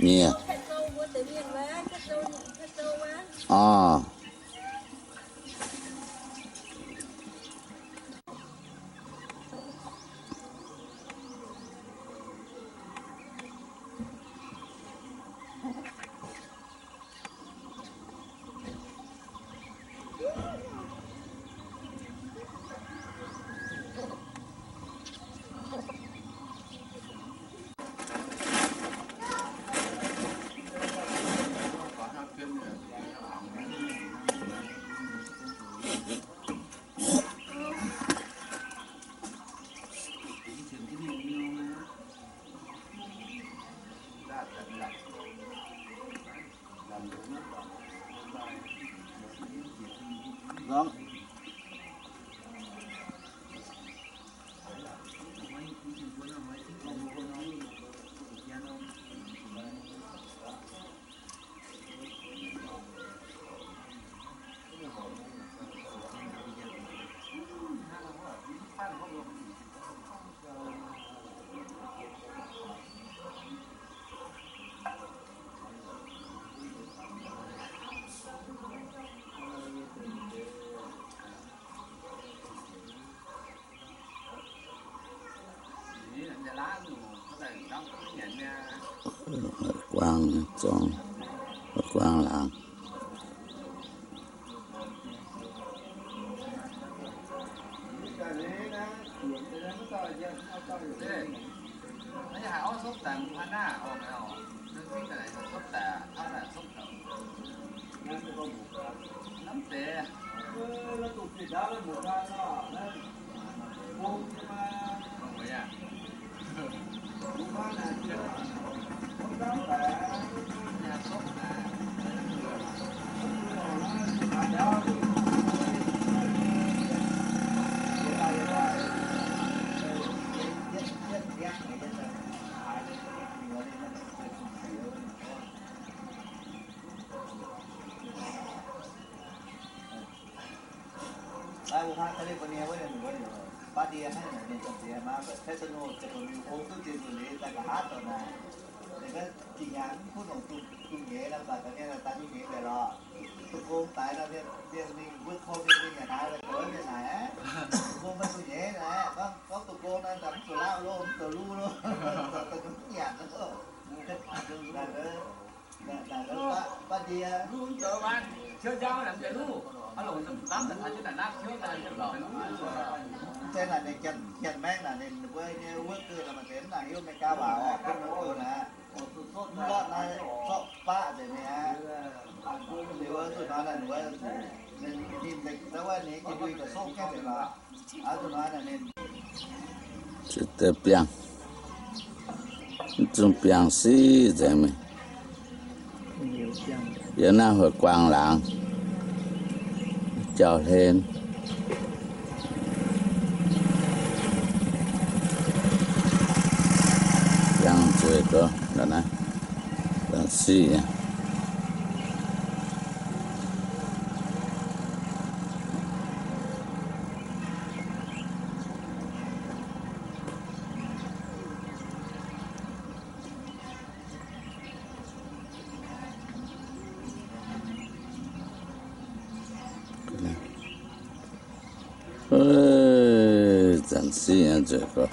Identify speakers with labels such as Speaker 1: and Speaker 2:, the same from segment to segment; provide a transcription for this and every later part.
Speaker 1: nhiều.
Speaker 2: Vâng.
Speaker 1: Quang trong quang làng California với mình ba đi hay là nên chọn gì mà thế cho nó cho mình uống cái gì rồi để ta hát rồi này để cái chỉ nhắn phút đồng tụng nhẹ là và cái là ta nhẹ về đó tụng cô tại là việc mình bước khô bên nhà này là tới bên này á cô mới tụng nhẹ này có tụng cô nên tắm tụng lao luôn tụng lu luôn tụng cũng nhạt nữa là ba đi luôn chờ ban chơi giao làm gì luôn thế là nên chân mét là nên với quốc cư là mà đến là yêu mẹ cao bảo cái nó là nó là sọ ba để nè điều tôi nói là nữa nên tìm thấy cáiว่านี้cái đuôi là sốt cái này là tôi nói là nên chỉ tập piang trong piang xí vậy mà giờ nào hồi quang lạng cho thêm yang chơi cơ đó này là xí真是啊，这个。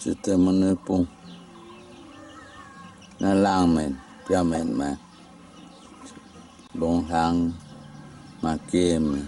Speaker 2: chứ tôi mà nơi bùng nó lang mình cho mình mà bùng hàng mà kia mình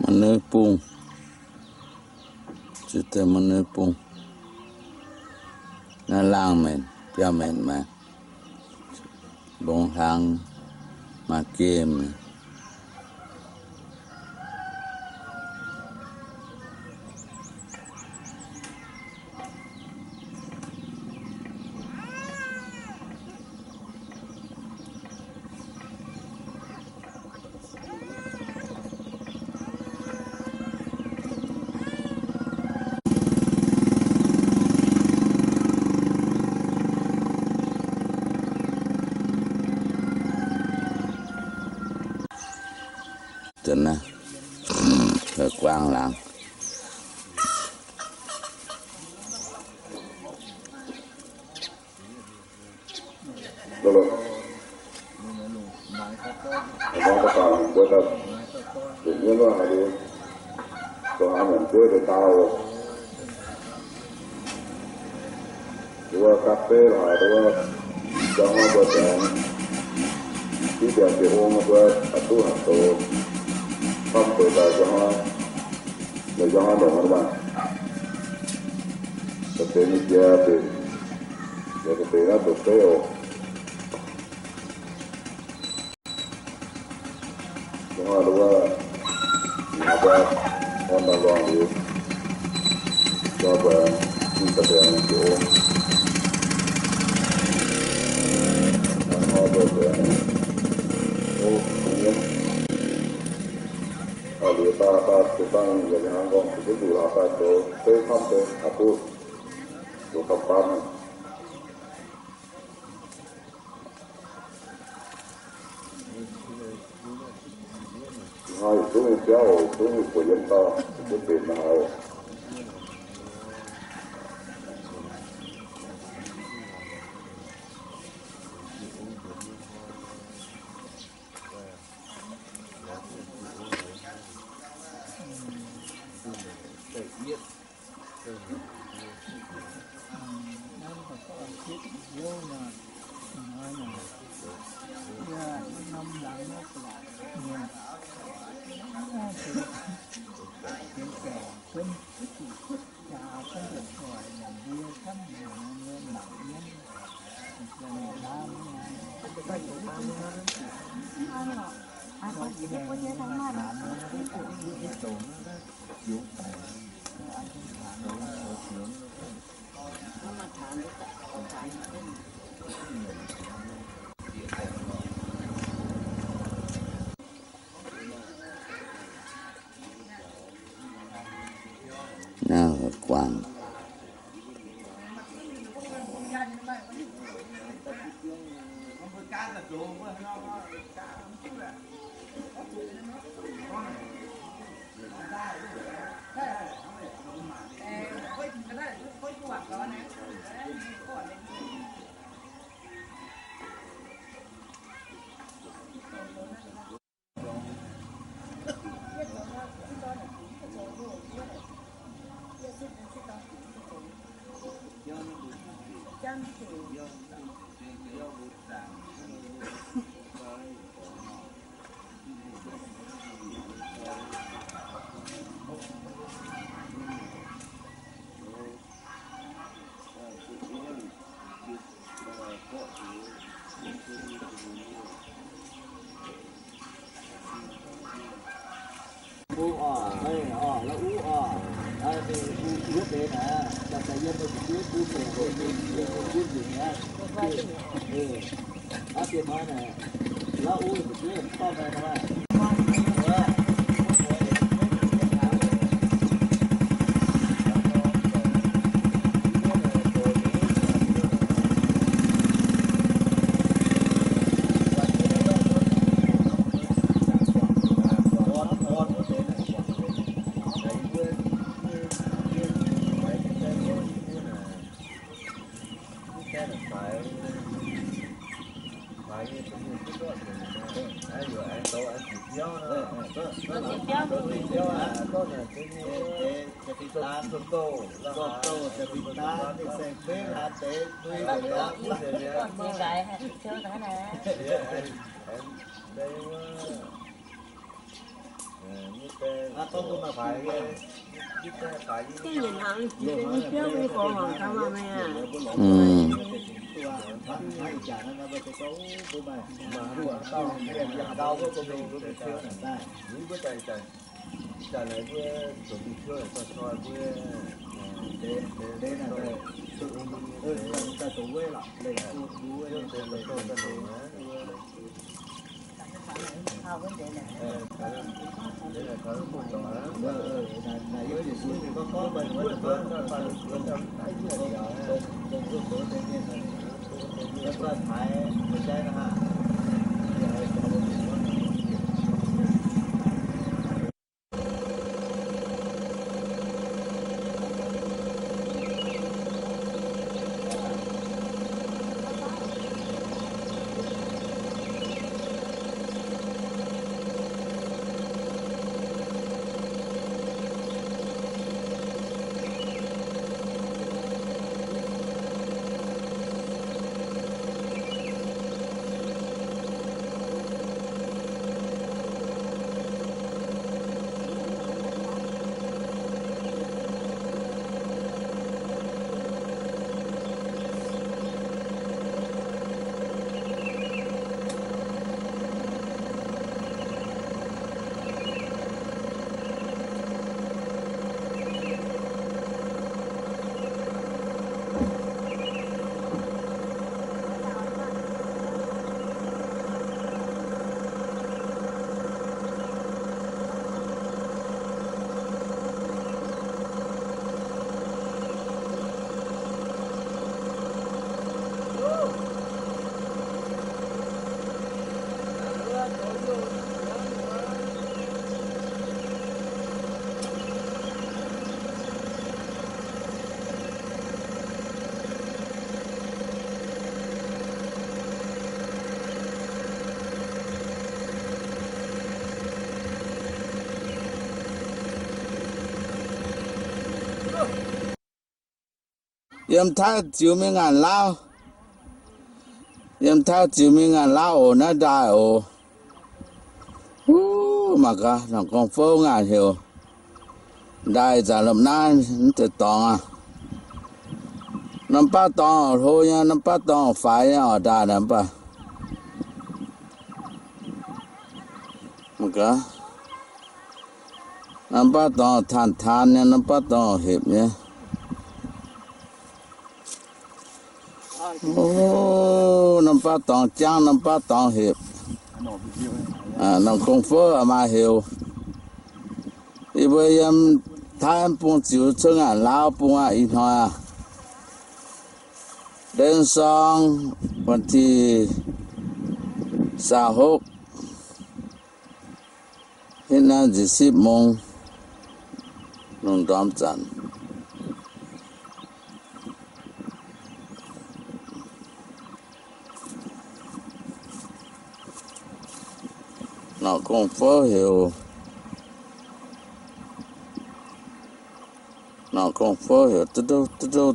Speaker 2: nơi bùng chứ tôi mà nơi bùng nó lang mình cho mình mà bùng hàng mà kia mình cho nên phải quang làng
Speaker 3: Abang kata buat apa? Ini lah hari Tuhan yang dia tahu. Dua kafe lah, dua jangan buat yang tidak diorang buat atau không phải jangan dong apa? Tapi dia tu feo. Semua dua ada orang luar ni, siapa kita yang diorang, ada yang punya, ada tak tentang yang angkong itu apa tu, sampai aku tu kapan. Hai, tu ni siapa? Tu ni punya tak, tu benar.
Speaker 2: nó quang
Speaker 1: u hay là u thì u biết đấy nè đặt tại dân tôi biết u phải biết gì nhá tiền nói này là u thì biết con này nó
Speaker 4: cái nhìn hẳn đi trước đi cô hoàng sao mà mẹ
Speaker 1: trả lời với chuẩn bị chơi cho với để là ta tổ với lại để chú với để tôi ta tổ đây là có một tổ là yếu thì xuống thì có bệnh với có phần rất là phải một cái là ha
Speaker 2: yếm thao chiếu mấy ngàn lao yếm thao chiếu mấy ngàn lao ổ nó đại ổ mà cả nó còn phố ngàn hiểu đại giả lập na tự tòng à năm ba tòng thôi nha năm ba tòng phải ở đại năm ba mà cả năm ba tòng than nha năm ba tòng hiệp nhé năm ba tòng trang năm ba tòng hiệp năm không phơ mà hiểu thì bây 太帮就出啊，老帮啊，一趟啊，เดิน上วันที่26เห็นน่าจะ10 โมงลงดอมจันทร์นอกคงเฟ้อหิวนอกคงเฟ้อหิวตุ๊ดเ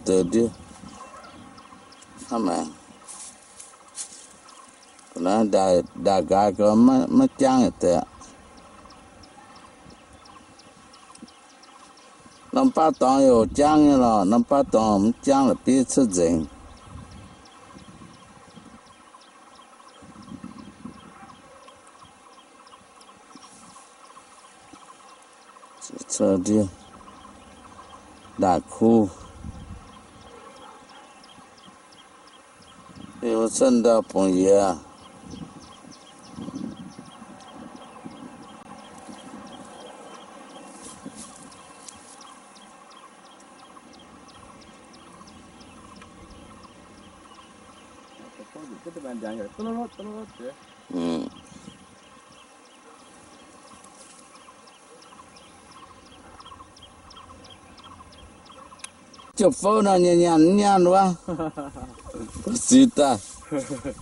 Speaker 2: ดือดทำไมนะได้กายก็ไม่จ้างแต่น้ำปลาตองอยู่จ้างนี่หรอน้ำปลาตองมันจ้างละปีสุดจริงเชื่อดีได้คู่有真的朋友啊。嗯。chụp phô nó nhàn quá xí ta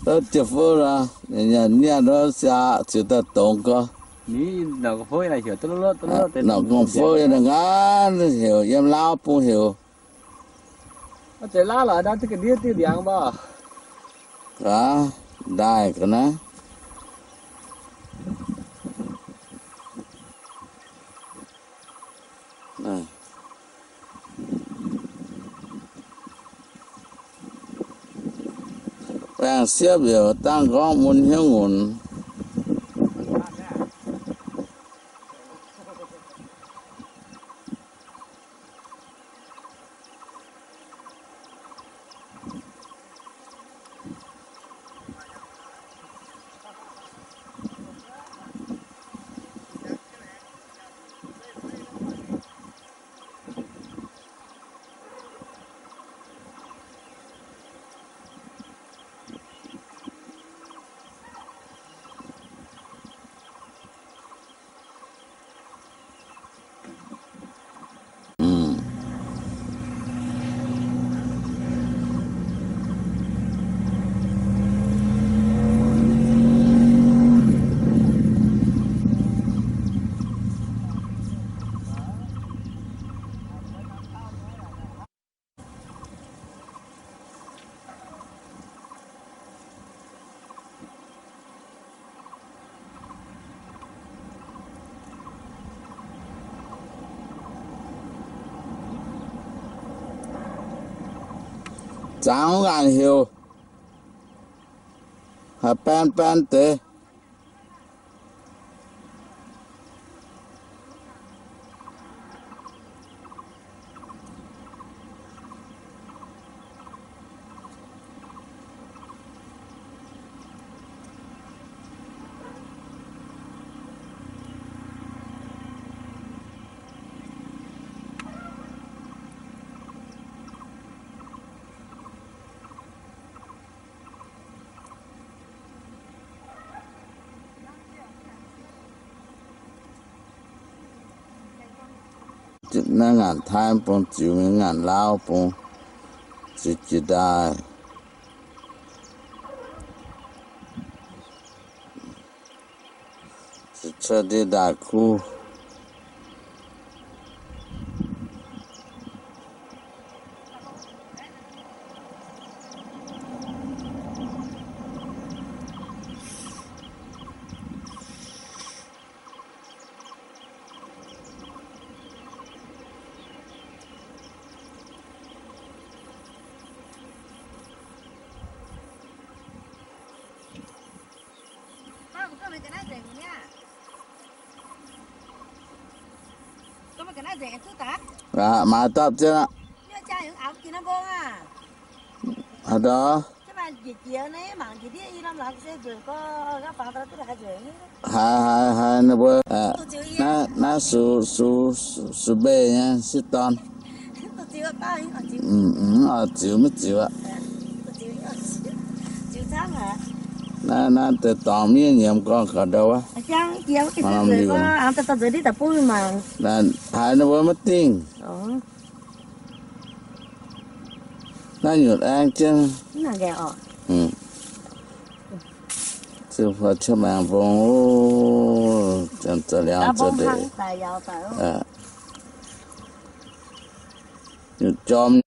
Speaker 2: đó chụp phô là nhàn đó xa chỉ ta tổng có
Speaker 5: ní nó có phơi này hiểu tôi
Speaker 2: nó còn phô là ngán hiểu em lao cũng hiểu
Speaker 5: nó chạy lá là đang cái đĩa tiêu điện ba
Speaker 2: đó đại cái này này đang xếp biểu đang có muốn hiếu nguồn chẳng ngàn hiểu hả pan tếนั่งงานไทยปงจิ๋วงานลาวปงจิได้เชื่อดีได้คู่มาตอบเจ้า
Speaker 4: Nhớ cha những áo kia nó bông à.
Speaker 2: ở đó
Speaker 4: Chứ mà chị chia này mà chị đi làm lại sẽ rồi có các bạn ta tức là cái chuyện
Speaker 2: hai nó bơ nó su bê nha si ton
Speaker 4: tôi chịu tay tôi chịu
Speaker 2: chịu mới chịu ạ
Speaker 4: tôi chịu sáng hả
Speaker 2: nó từ tòn miếng nhiều con cả đâu á
Speaker 4: chăng chiếu cái rồi có ăn ta tới đi tập vui mà
Speaker 2: là hai nó bơ mất tiền nó nhột ăn chứ
Speaker 4: nó ghẻ ọ
Speaker 2: chứ phải cho bạn vô chẳng tự量cho để chom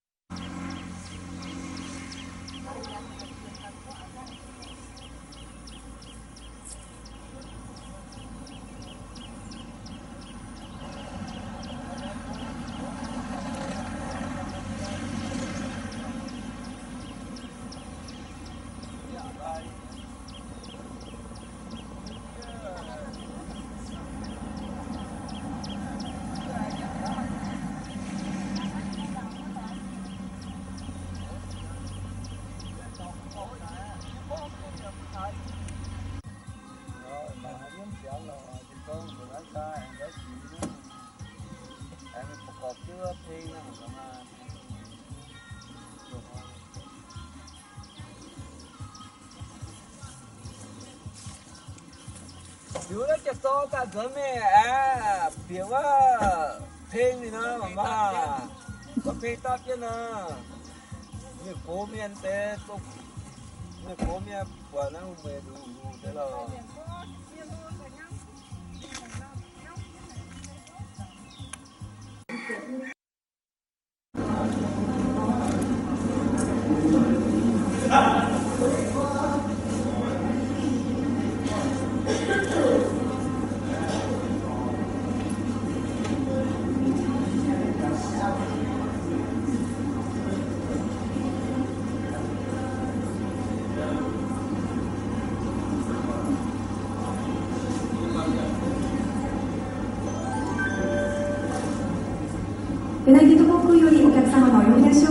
Speaker 5: chú nó chặt to cả giờ mẹ à biểuว่าเพลงนี่นะมาก็เพลงตัดเนี่ยนะเนี่ยโคเมียนแต่ตกเนี่ยโคเมียกว่านั้นไม่ดูแต่เรา
Speaker 6: ユナイテッド航空よりお客様のお呼び出しを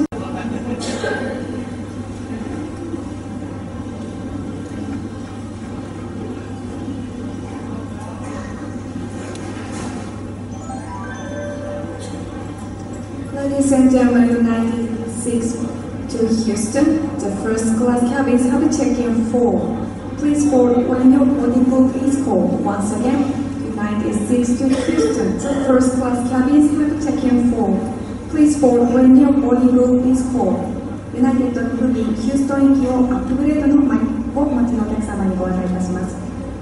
Speaker 6: Ladies and gentlemen, United 6 to Houston, the first class cabins have check-in 4. Please board when your boarding book is called. Once again, United 6 to Houston, the first class cabins have check-in 4. Please board when your boarding book is called. ユナイテッド空便ヒューストン行きをアップグレードの前をお待ちのお客様にご案内いたします。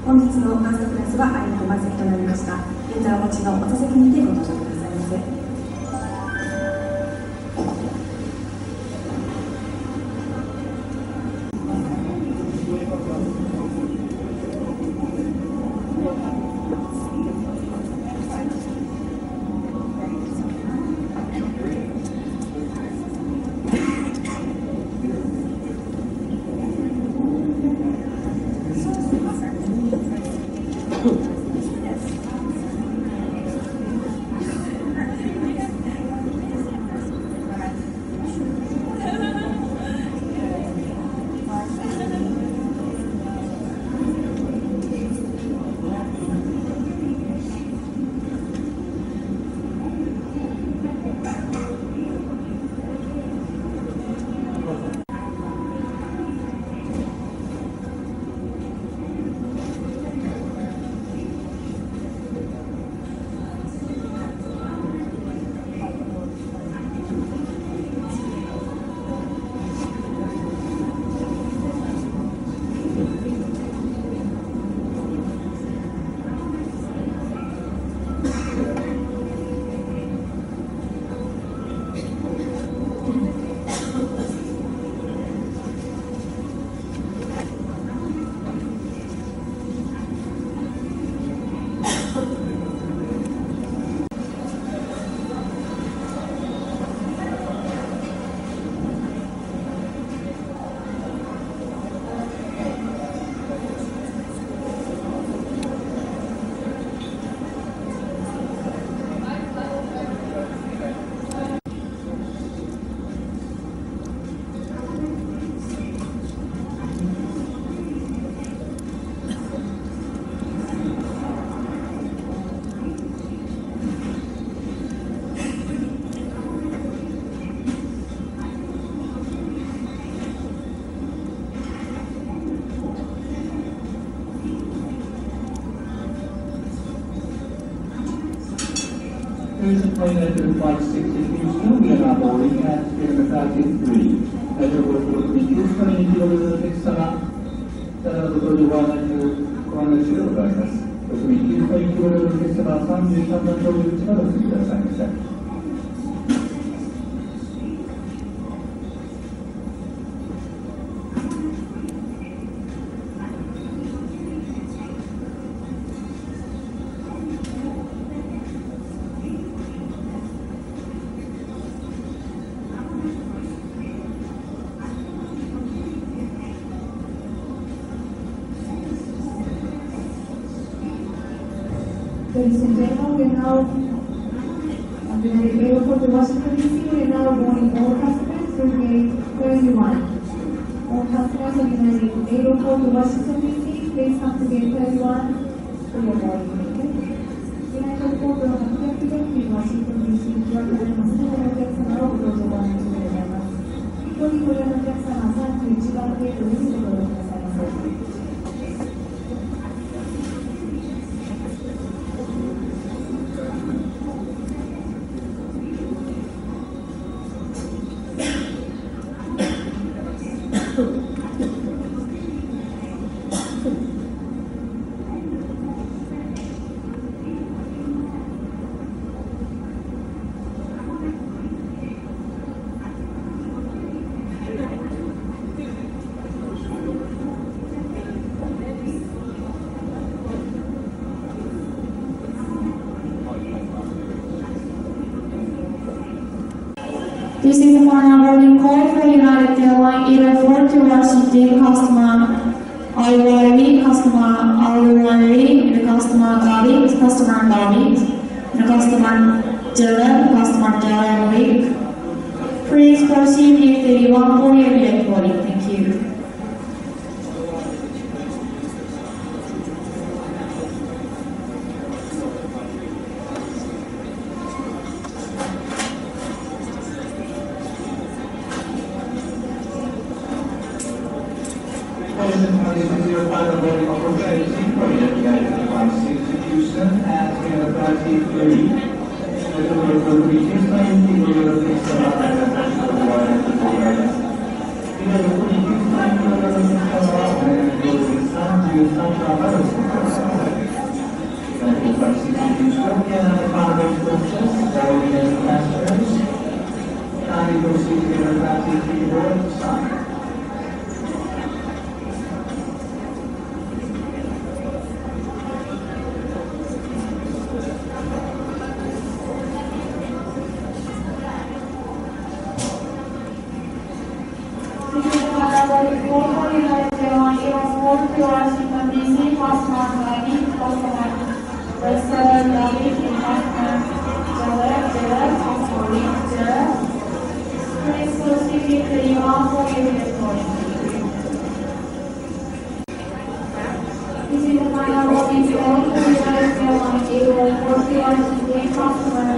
Speaker 6: 本日のファーストクラスはあいにく満席となりました。現在お持ちのお座席にてご搭乗くださいませ。
Speaker 7: There's a plane at Flight 6 in Houston. We are now boarding at Terminal 33. As a result of the Houston International Extra, the Projovan Chronology of Guidance. 特に9回キロレベルでしたら33番上口までお進みくださいませ。
Speaker 6: Ladies and gentlemen, we are now at the airport of Washington, D.C. We are now boarding all customers through gate 31. All customers of United Airport of Washington, D.C., please come to gate 31 for your boarding. ユナイテッド航空の800機でワシントン DC に来られます全てのお客様をご搭乗ご案内中でございます。一方にご利用のお客様は31番ゲートにご搭乗くださいませ。
Speaker 8: This is a final boarding call for United Airlines 804 to Washington. Customer Al-Wari, customer Al-Wari, the customer David, customer David, the customer Dylan, customer Dylan Wick. Please proceed with the 1 for your immediate boarding. Thank you.
Speaker 7: This is your final boarding opportunity for United Flight 6 to Houston at 3:30. The total will be Houston, the Royal Extra, and the National Royal Extra. 今どこにヒューストンに来られる方は、午前33番までお進みください。United Flight 6 to Houston, we are now following instructions, Caribbean passengers. Kindly proceed to your taxi board sign.
Speaker 8: Washington, D.C., customer David, customer Lester, David, customer Jared, customer Rick, Jared. Please proceed with the 1 for your immediate boarding. This is the final boarding call for United Airlines 804 to Washington, customer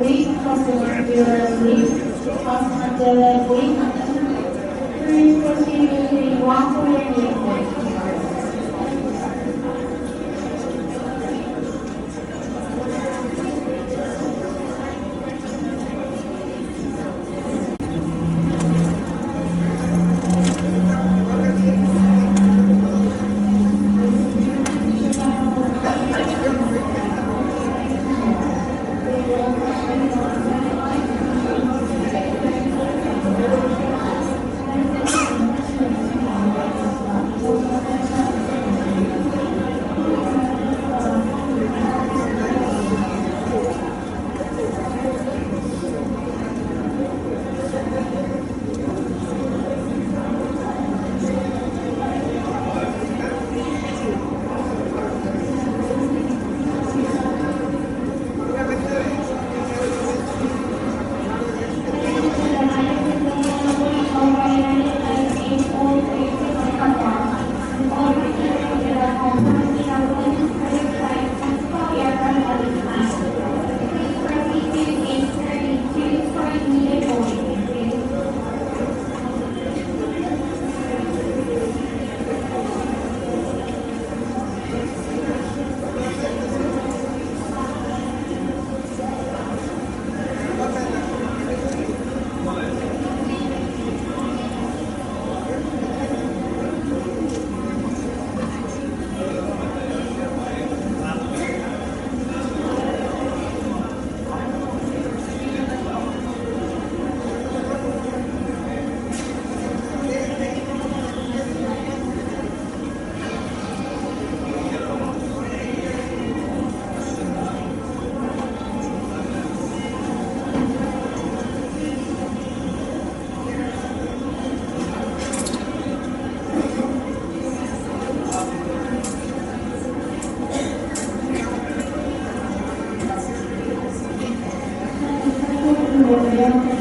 Speaker 8: Rick, customer Jared, Rick, customer Jared, Rick. Please proceed with the 1 for your immediate boarding. Thank you. India.